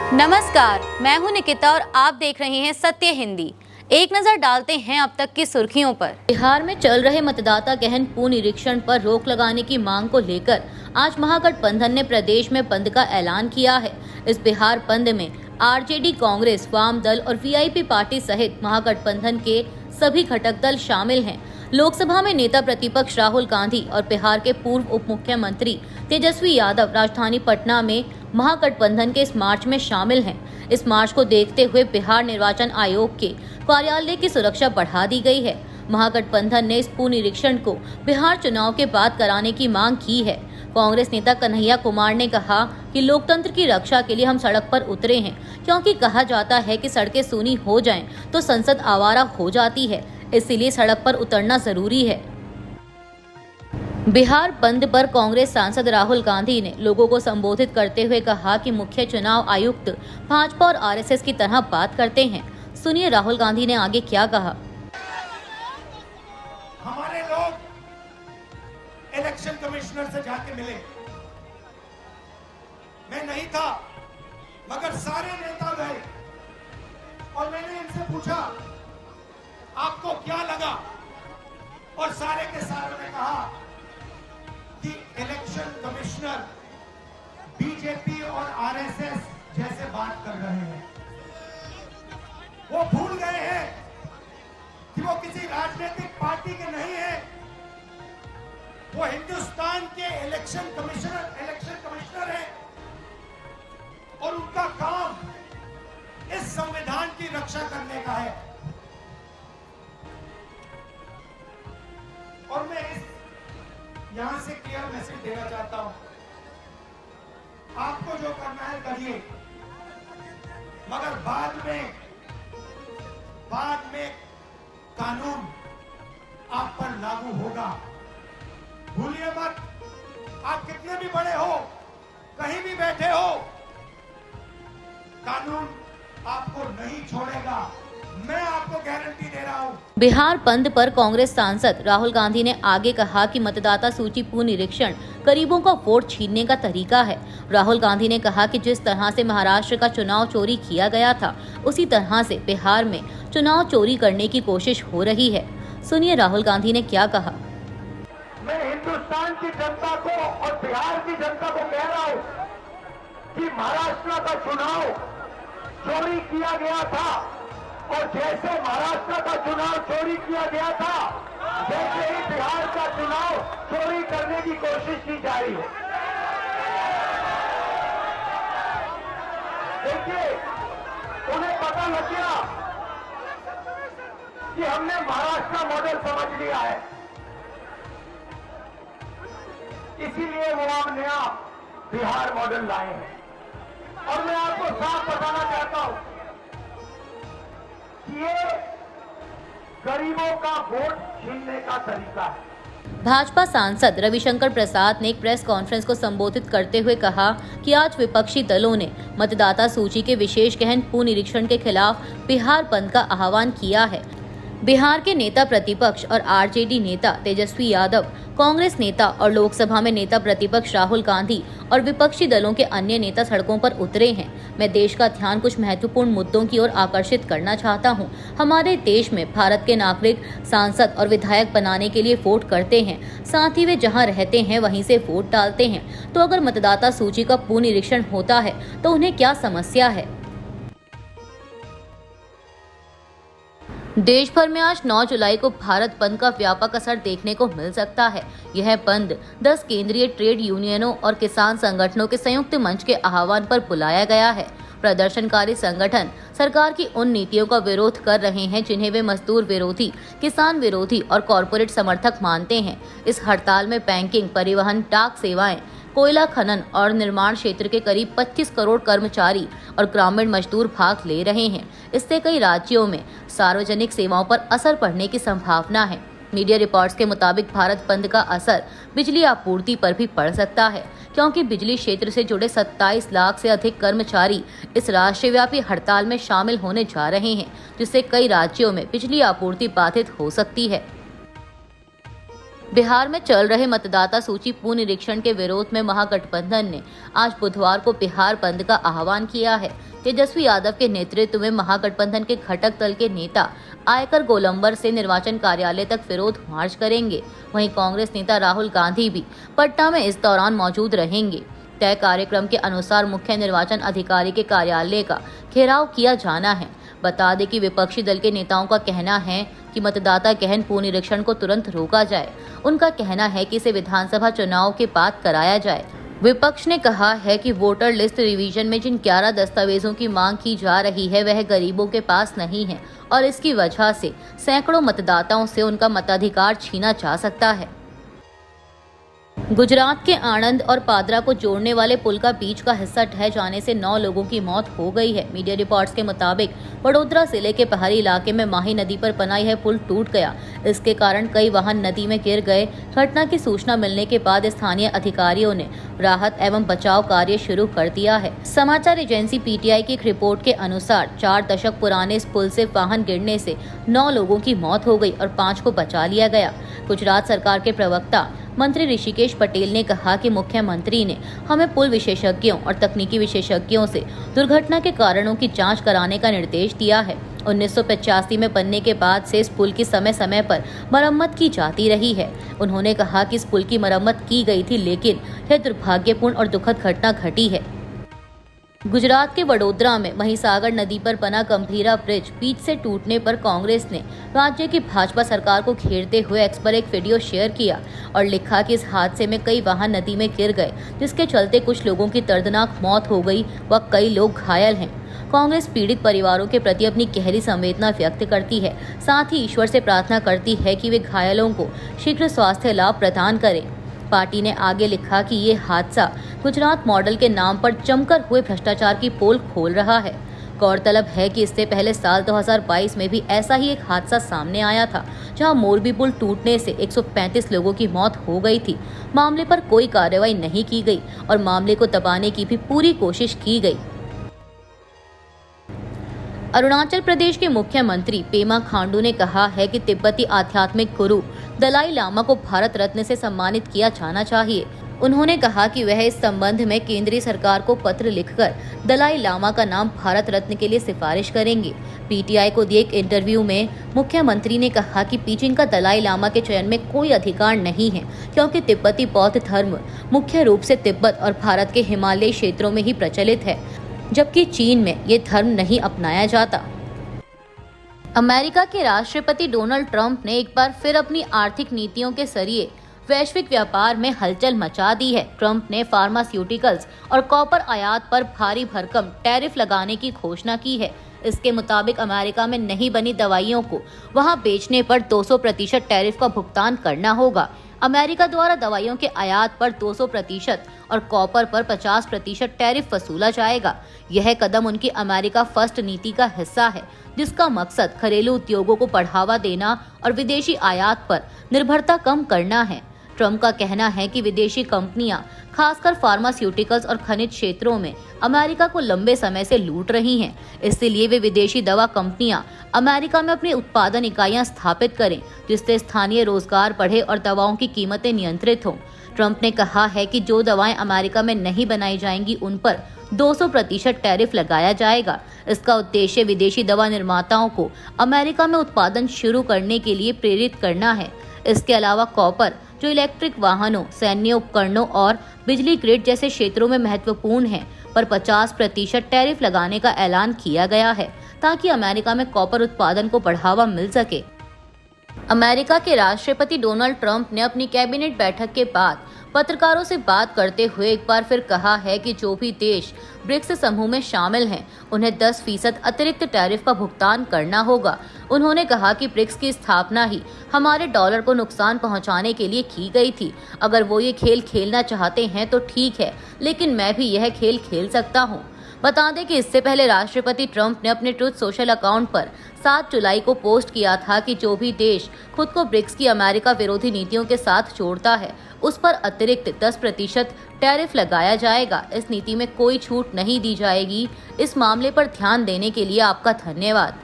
नमस्कार, मैं हूं निकिता और आप देख रहे हैं सत्य हिंदी। एक नजर डालते हैं अब तक की सुर्खियों पर। बिहार में चल रहे मतदाता गहन पुनरीक्षण पर रोक लगाने की मांग को लेकर आज महागठबंधन ने प्रदेश में बंद का ऐलान किया है। इस बिहार बंद में आरजेडी, कांग्रेस, वाम दल और वीआईपी पार्टी सहित महागठबंधन के सभी घटक दल शामिल हैं। लोकसभा में नेता प्रतिपक्ष राहुल गांधी और बिहार के पूर्व उप मुख्यमंत्री तेजस्वी यादव राजधानी पटना में महागठबंधन के इस मार्च में शामिल हैं। इस मार्च को देखते हुए बिहार निर्वाचन आयोग के कार्यालय की सुरक्षा बढ़ा दी गई है। महागठबंधन ने इस पुनरीक्षण को बिहार चुनाव के बाद कराने की मांग की है। कांग्रेस नेता कन्हैया कुमार ने कहा कि लोकतंत्र की रक्षा के लिए हम सड़क पर उतरे हैं, क्योंकि कहा जाता है कि सड़कें सूनी हो जाएं तो संसद आवारा हो जाती है, इसीलिए सड़क पर उतरना जरूरी है। बिहार बंद पर कांग्रेस सांसद राहुल गांधी ने लोगों को संबोधित करते हुए कहा कि मुख्य चुनाव आयुक्त भाजपा और आरएसएस की तरह बात करते हैं। सुनिए राहुल गांधी ने आगे क्या कहा। हमारे लोग इलेक्शन कमिश्नर से जाके मिले, मैं नहीं था मगर सारे नेता गए और मैंने इनसे पूछा आपको क्या लगा, और सारे के सारे ने कहा कि इलेक्शन कमिश्नर बीजेपी और आरएसएस जैसे बात कर रहे हैं। वो भूल गए हैं कि वो किसी राजनीतिक पार्टी के नहीं है, वो हिंदुस्तान के इलेक्शन कमिश्नर है और उनका काम इस संविधान की रक्षा करने का है। और मैं यहां से क्लियर मैसेज देना चाहता हूं, आपको जो करना है करिए, मगर बाद में कानून आप पर लागू होगा। भूलिए मत, आप कितने भी बड़े हो, कहीं भी बैठे हो, कानून आपको नहीं छोड़ेगा, मैं आपको गारंटी दे रहा हूं। बिहार बंद पर कांग्रेस सांसद राहुल गांधी ने आगे कहा कि मतदाता सूची पुनरीक्षण गरीबों का वोट छीनने का तरीका है। राहुल गांधी ने कहा कि जिस तरह से महाराष्ट्र का चुनाव चोरी किया गया था, उसी तरह से बिहार में चुनाव चोरी करने की कोशिश हो रही है। सुनिए राहुल गांधी ने क्या कहा। मैं हिंदुस्तान की जनता को और बिहार की जनता को कह रहा हूं कि महाराष्ट्र का चुनाव चोरी किया गया था, और जैसे महाराष्ट्र का चुनाव चोरी किया गया था, वैसे ही बिहार का चुनाव चोरी करने की कोशिश की जा रही है। देखिए, उन्हें पता लग गया कि हमने महाराष्ट्र मॉडल समझ लिया है, इसीलिए वो हम नया बिहार मॉडल लाए हैं। और मैं आपको साफ बताना चाहता हूं, ये गरीबों का वोट छीनने का तरीका है। भाजपा सांसद रविशंकर प्रसाद ने एक प्रेस कॉन्फ्रेंस को संबोधित करते हुए कहा कि आज विपक्षी दलों ने मतदाता सूची के विशेष गहन पुनरीक्षण के खिलाफ बिहार बंद का आह्वान किया है। बिहार के नेता प्रतिपक्ष और आरजेडी नेता तेजस्वी यादव, कांग्रेस नेता और लोकसभा में नेता प्रतिपक्ष राहुल गांधी और विपक्षी दलों के अन्य नेता सड़कों पर उतरे हैं। मैं देश का ध्यान कुछ महत्वपूर्ण मुद्दों की ओर आकर्षित करना चाहता हूं। हमारे देश में भारत के नागरिक सांसद और विधायक बनाने के लिए वोट करते हैं, साथ ही वे जहां रहते हैं वहीं से वोट डालते हैं। तो अगर मतदाता सूची का पुनरीक्षण होता है तो उन्हें क्या समस्या है। देश भर में आज 9 जुलाई को भारत बंद का व्यापक असर देखने को मिल सकता है। यह बंद 10 केंद्रीय ट्रेड यूनियनों और किसान संगठनों के संयुक्त मंच के आह्वान पर बुलाया गया है। प्रदर्शनकारी संगठन सरकार की उन नीतियों का विरोध कर रहे हैं जिन्हें वे मजदूर विरोधी, किसान विरोधी और कॉरपोरेट समर्थक मानते हैं। इस हड़ताल में बैंकिंग, परिवहन, डाक सेवाएं, कोयला खनन और निर्माण क्षेत्र के करीब 25 करोड़ कर्मचारी और ग्रामीण मजदूर भाग ले रहे हैं। इससे कई राज्यों में सार्वजनिक सेवाओं पर असर पड़ने की संभावना है। मीडिया रिपोर्ट्स के मुताबिक भारत बंद का असर बिजली आपूर्ति पर भी पड़ सकता है, क्योंकि बिजली क्षेत्र से जुड़े 27 लाख से अधिक कर्मचारी इस राष्ट्रव्यापी हड़ताल में शामिल होने जा रहे हैं, जिससे कई राज्यों में बिजली आपूर्ति बाधित हो सकती है। बिहार में चल रहे मतदाता सूची पुनरीक्षण के विरोध में महागठबंधन ने आज बुधवार को बिहार बंद का आह्वान किया है। तेजस्वी यादव के नेतृत्व में महागठबंधन के घटक दल के नेता आयकर गोलंबर से निर्वाचन कार्यालय तक विरोध मार्च करेंगे। वहीं कांग्रेस नेता राहुल गांधी भी पटना में इस दौरान मौजूद रहेंगे। तय कार्यक्रम के अनुसार मुख्य निर्वाचन अधिकारी के कार्यालय का घेराव किया जाना है। बता दें कि विपक्षी दल के नेताओं का कहना है कि मतदाता गहन पुनरीक्षण को तुरंत रोका जाए। उनका कहना है कि इसे विधानसभा चुनाव के बाद कराया जाए। विपक्ष ने कहा है कि वोटर लिस्ट रिवीजन में जिन 11 दस्तावेजों की मांग की जा रही है वह गरीबों के पास नहीं है और इसकी वजह से सैकड़ों मतदाताओं से उनका मताधिकार छीना जा सकता है। गुजरात के आणंद और पादरा को जोड़ने वाले पुल का बीच का हिस्सा ढह जाने से 9 लोगों की मौत हो गई है। मीडिया रिपोर्ट्स के मुताबिक वडोदरा जिले के पहाड़ी इलाके में माही नदी पर बना यह पुल टूट गया। इसके कारण कई वाहन नदी में गिर गए। घटना की सूचना मिलने के बाद स्थानीय अधिकारियों ने राहत एवं बचाव कार्य शुरू कर दिया है। समाचार एजेंसी पीटीआई की एक रिपोर्ट के अनुसार 4 दशक पुराने इस पुल से वाहन गिरने से 9 लोगों की मौत हो गई और 5 को बचा लिया गया। गुजरात सरकार के प्रवक्ता मंत्री ऋषिकेश पटेल ने कहा कि मुख्यमंत्री ने हमें पुल विशेषज्ञों और तकनीकी विशेषज्ञों से दुर्घटना के कारणों की जांच कराने का निर्देश दिया है। 1985 में बनने के बाद से इस पुल की समय समय पर मरम्मत की जाती रही है। उन्होंने कहा कि इस पुल की मरम्मत की गई थी, लेकिन यह दुर्भाग्यपूर्ण और दुखद घटना घटी है। गुजरात के वडोदरा में महिसागर नदी पर बना गंभीरा ब्रिज बीच से टूटने पर कांग्रेस ने राज्य की भाजपा सरकार को घेरते हुए एक्स पर एक वीडियो शेयर किया और लिखा कि इस हादसे में कई वाहन नदी में गिर गए, जिसके चलते कुछ लोगों की दर्दनाक मौत हो गई व कई लोग घायल हैं। कांग्रेस पीड़ित परिवारों के प्रति अपनी गहरी संवेदना व्यक्त करती है, साथ ही ईश्वर से प्रार्थना करती है कि वे घायलों को शीघ्र स्वास्थ्य लाभ प्रदान करें। पार्टी ने आगे लिखा कि ये हादसा गुजरात मॉडल के नाम पर जमकर हुए भ्रष्टाचार की पोल खोल रहा है। गौरतलब है कि इससे पहले साल 2022 में भी ऐसा ही एक हादसा सामने आया था, जहां मोरबी पुल टूटने से 135 लोगों की मौत हो गई थी। मामले पर कोई कार्रवाई नहीं की गई और मामले को दबाने की भी पूरी कोशिश की गई। अरुणाचल प्रदेश के मुख्यमंत्री पेमा खांडू ने कहा है कि तिब्बती आध्यात्मिक गुरु दलाई लामा को भारत रत्न से सम्मानित किया जाना चाहिए। उन्होंने कहा कि वह इस संबंध में केंद्रीय सरकार को पत्र लिखकर दलाई लामा का नाम भारत रत्न के लिए सिफारिश करेंगे। पीटीआई को दिए एक इंटरव्यू में मुख्यमंत्री ने कहा कि बीजिंग का दलाई लामा के चयन में कोई अधिकार नहीं है, क्योंकि तिब्बती बौद्ध धर्म मुख्य रूप से तिब्बत और भारत के हिमालयी क्षेत्रों में ही प्रचलित है, जबकि चीन में ये धर्म नहीं अपनाया जाता। अमेरिका के राष्ट्रपति डोनाल्ड ट्रंप ने एक बार फिर अपनी आर्थिक नीतियों के जरिए वैश्विक व्यापार में हलचल मचा दी है। ट्रंप ने फार्मास्यूटिकल्स और कॉपर आयात पर भारी भरकम टैरिफ लगाने की घोषणा की है। इसके मुताबिक अमेरिका में नहीं बनी दवाइयों को वहां बेचने पर 200% टैरिफ का भुगतान करना होगा। अमेरिका द्वारा दवाइयों के आयात पर 200% और कॉपर पर 50% टैरिफ वसूला जाएगा। यह कदम उनकी अमेरिका फर्स्ट नीति का हिस्सा है, जिसका मकसद घरेलू उद्योगों को बढ़ावा देना और विदेशी आयात पर निर्भरता कम करना है। ट्रंप का कहना है कि विदेशी कंपनियां खासकर फार्मास्यूटिकल्स और खनिज क्षेत्रों में अमेरिका को लंबे समय से लूट रही हैं। इसलिए वे विदेशी दवा कंपनियां अमेरिका में अपनी उत्पादन इकाइयां स्थापित करें, जिससे स्थानीय रोजगार बढ़े और दवाओं की कीमतें नियंत्रित हों। ट्रंप ने कहा है कि जो दवाएं अमेरिका में नहीं बनाई जाएंगी उन पर 200% टैरिफ लगाया जाएगा। इसका उद्देश्य विदेशी दवा निर्माताओं को अमेरिका में उत्पादन शुरू करने के लिए प्रेरित करना है। इसके अलावा कॉपर, जो इलेक्ट्रिक वाहनों, सैन्य उपकरणों और बिजली ग्रिड जैसे क्षेत्रों में महत्वपूर्ण है, पर 50% टैरिफ लगाने का ऐलान किया गया है, ताकि अमेरिका में कॉपर उत्पादन को बढ़ावा मिल सके। अमेरिका के राष्ट्रपति डोनाल्ड ट्रंप ने अपनी कैबिनेट बैठक के बाद पत्रकारों से बात करते हुए एक बार फिर कहा है कि जो भी देश ब्रिक्स समूह में शामिल हैं, उन्हें 10% अतिरिक्त टैरिफ का भुगतान करना होगा। उन्होंने कहा कि ब्रिक्स की स्थापना ही हमारे डॉलर को नुकसान पहुंचाने के लिए की गई थी। अगर वो ये खेल खेलना चाहते हैं तो ठीक है, लेकिन मैं भी यह खेल खेल सकता हूं। बता दें कि इससे पहले राष्ट्रपति ट्रंप ने अपने ट्रूथ सोशल अकाउंट पर 7 जुलाई को पोस्ट किया था कि जो भी देश खुद को ब्रिक्स की अमेरिका विरोधी नीतियों के साथ जोड़ता है, उस पर अतिरिक्त 10% टैरिफ लगाया जाएगा। इस नीति में कोई छूट नहीं दी जाएगी। इस मामले पर ध्यान देने के लिए आपका धन्यवाद।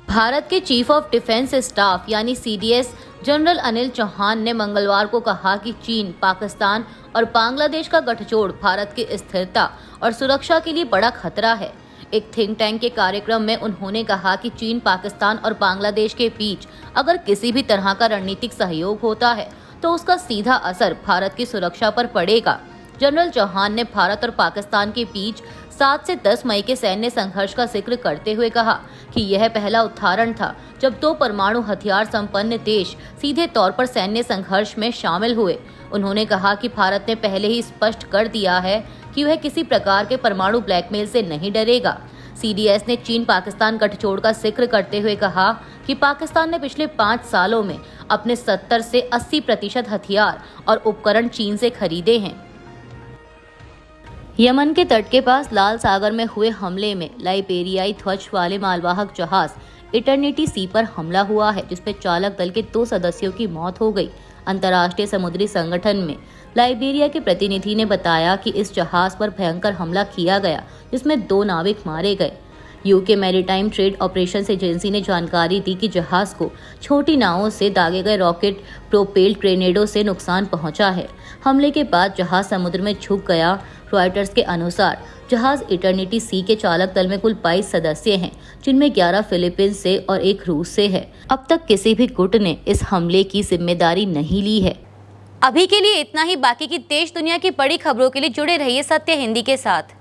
भारत के चीफ ऑफ डिफेंस स्टाफ यानी CDS जनरल अनिल चौहान ने मंगलवार को कहा कि चीन, पाकिस्तान और बांग्लादेश का गठजोड़ भारत की स्थिरता और सुरक्षा के लिए बड़ा खतरा है। एक थिंक टैंक के कार्यक्रम में उन्होंने कहा कि चीन, पाकिस्तान और बांग्लादेश के बीच अगर किसी भी तरह का रणनीतिक सहयोग होता है तो उसका सीधा असर भारत की सुरक्षा पर पड़ेगा। जनरल चौहान ने भारत और पाकिस्तान के बीच 7 से 10 मई के सैन्य संघर्ष का जिक्र करते हुए कहा कि यह पहला उदाहरण था जब 2 परमाणु हथियार संपन्न देश सीधे तौर पर सैन्य संघर्ष में शामिल हुए। उन्होंने कहा कि भारत ने पहले ही स्पष्ट कर दिया है कि वह किसी प्रकार के परमाणु ब्लैकमेल से नहीं डरेगा। CDS ने चीन पाकिस्तान गठजोड़ का जिक्र करते हुए कहा कि पाकिस्तान ने पिछले 5 सालों में अपने 70 से 80% हथियार और उपकरण चीन से खरीदे हैं। यमन के तट के पास लाल सागर में हुए हमले में लाइबेरियाई ध्वज वाले मालवाहक जहाज इटर्निटी सी पर हमला हुआ है, जिसमें चालक दल के 2 सदस्यों की मौत हो गई। अंतर्राष्ट्रीय समुद्री संगठन में लाइबेरिया के प्रतिनिधि ने बताया कि इस जहाज पर भयंकर हमला किया गया, जिसमें 2 नाविक मारे गए। UK maritime trade operations agency ने जानकारी दी कि जहाज को छोटी नावों से दागे गए रॉकेट प्रोपेल्ड ग्रेनेडों से नुकसान पहुंचा है। हमले के बाद जहाज समुद्र में झुक गया। रॉयटर्स के अनुसार जहाज इटर्निटी सी के चालक दल में कुल 22 सदस्य हैं, जिनमें 11 फिलीपींस से और 1 रूस से है। अब तक किसी भी गुट ने इस हमले की जिम्मेदारी नहीं ली है। अभी के लिए इतना ही। बाकी की देश दुनिया की बड़ी खबरों के लिए जुड़े रहिए सत्य हिंदी के साथ।